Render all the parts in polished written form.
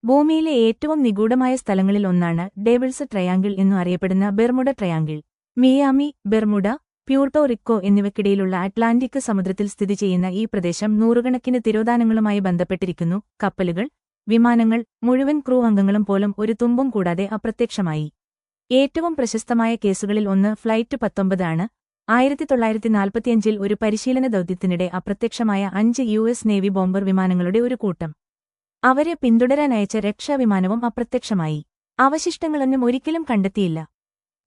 ഭൂമിയിലെ ഏറ്റവും നിഗൂഢമായ സ്ഥലങ്ങളിൽ ഒന്നാണ് ഡേവിൾസ് ട്രയാങ്കിൾ എന്നു അറിയപ്പെടുന്ന Bermuda triangle. Miami, Bermuda, Puerto Rico എന്നിവയ്ക്കിടയിലുള്ള അറ്റ്ലാന്റിക് സമുദ്രത്തിൽ സ്ഥിതി ചെയ്യുന്ന ഈ പ്രദേശം നൂറുകണക്കിന് തിരോധാനങ്ങളുമായി ബന്ധപ്പെട്ടിരിക്കുന്നു. കപ്പലുകൾ, വിമാനങ്ങൾ, മുഴുവൻ ക്രൂ അംഗങ്ങളും പോലും ഒരു തുമ്പും കൂടാതെ അപ്രത്യക്ഷമായി. ഏറ്റവും പ്രശസ്തമായ കേസുകളിൽ ഒന്ന് ഫ്ലൈറ്റ് 19 ആണ്. 1945-ൽ ഒരു പരിശീലന ദൗത്യത്തിനിടെ അപ്രത്യക്ഷമായ 5 യു.എസ്. നേവി ബോംബർ വിമാനങ്ങളുടെ ഒരു കൂട്ടം. അവരെ പിന്തുടരാനയച്ച രക്ഷാവിമാനവും അപ്രത്യക്ഷമായി. അവശിഷ്ടങ്ങളൊന്നും ഒരിക്കലും കണ്ടെത്തിയില്ല.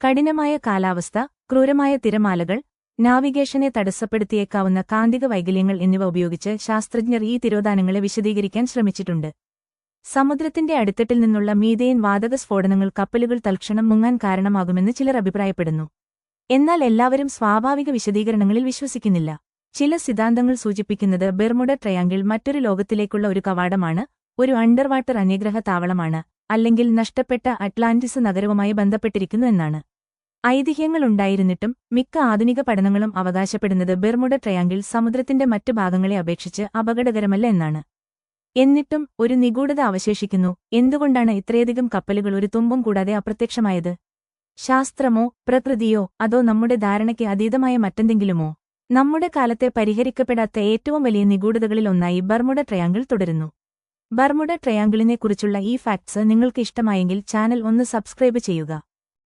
കഠിനമായ കാലാവസ്ഥ, ക്രൂരമായ തിരമാലകൾ, നാവിഗേഷനെ തടസ്സപ്പെടുത്തിയേക്കാവുന്ന കാന്തിക വൈകല്യങ്ങൾ എന്നിവ ഉപയോഗിച്ച് ശാസ്ത്രജ്ഞർ ഈ തിരോധാനങ്ങളെ വിശദീകരിക്കാൻ ശ്രമിച്ചിട്ടുണ്ട്. സമുദ്രത്തിന്റെ അടിത്തട്ടിൽ നിന്നുള്ള മീഥെയ്ൻ വാതക സ്ഫോടനങ്ങൾ കപ്പലുകൾ തൽക്ഷണം മുങ്ങാൻ കാരണമാകുമെന്ന് ചിലർ അഭിപ്രായപ്പെടുന്നു. എന്നാൽ എല്ലാവരും സ്വാഭാവിക വിശദീകരണങ്ങളിൽ വിശ്വസിക്കുന്നില്ല. ചില സിദ്ധാന്തങ്ങൾ സൂചിപ്പിക്കുന്നത് ബെർമുഡ ട്രയാങ്കിൾ മറ്റൊരു ലോകത്തിലേക്കുള്ള ഒരു കവാടമാണ്, ഒരു അണ്ടർവാട്ടർ അന്യഗ്രഹ താവളമാണ്, അല്ലെങ്കിൽ നഷ്ടപ്പെട്ട അറ്റ്ലാന്റിസ് നഗരവുമായി ബന്ധപ്പെട്ടിരിക്കുന്നു എന്നാണ്. ഐതിഹ്യങ്ങളുണ്ടായിരുന്നിട്ടും മിക്ക ആധുനിക പഠനങ്ങളും അവകാശപ്പെടുന്നത് ബെർമുഡ ട്രയാങ്കിൾ സമുദ്രത്തിന്റെ മറ്റു ഭാഗങ്ങളെ അപേക്ഷിച്ച് അപകടകരമല്ല എന്നാണ്. എന്നിട്ടും ഒരു നിഗൂഢത അവശേഷിക്കുന്നു. എന്തുകൊണ്ടാണ് ഇത്രയധികം കപ്പലുകൾ ഒരു തുമ്പും കൂടാതെ അപ്രത്യക്ഷമായത്? ശാസ്ത്രമോ പ്രകൃതിയോ അതോ നമ്മുടെ ധാരണയ്ക്ക് അതീതമായ മറ്റെന്തെങ്കിലുമോ? നമ്മുടെ കാലത്തെ പരിഹരിക്കപ്പെടാത്ത ഏറ്റവും വലിയ നിഗൂഢതകളിൽ ഒന്നായി ബർമുഡ ട്രയാങ്കിൾ തുടരുന്നു. ബർമുഡ ട്രയാങ്കിളിനെക്കുറിച്ചുള്ള ഈ ഫാക്ട്സ് നിങ്ങൾക്ക് ഇഷ്ടമായെങ്കിൽ ചാനൽ ഒന്ന് സബ്സ്ക്രൈബ് ചെയ്യുക.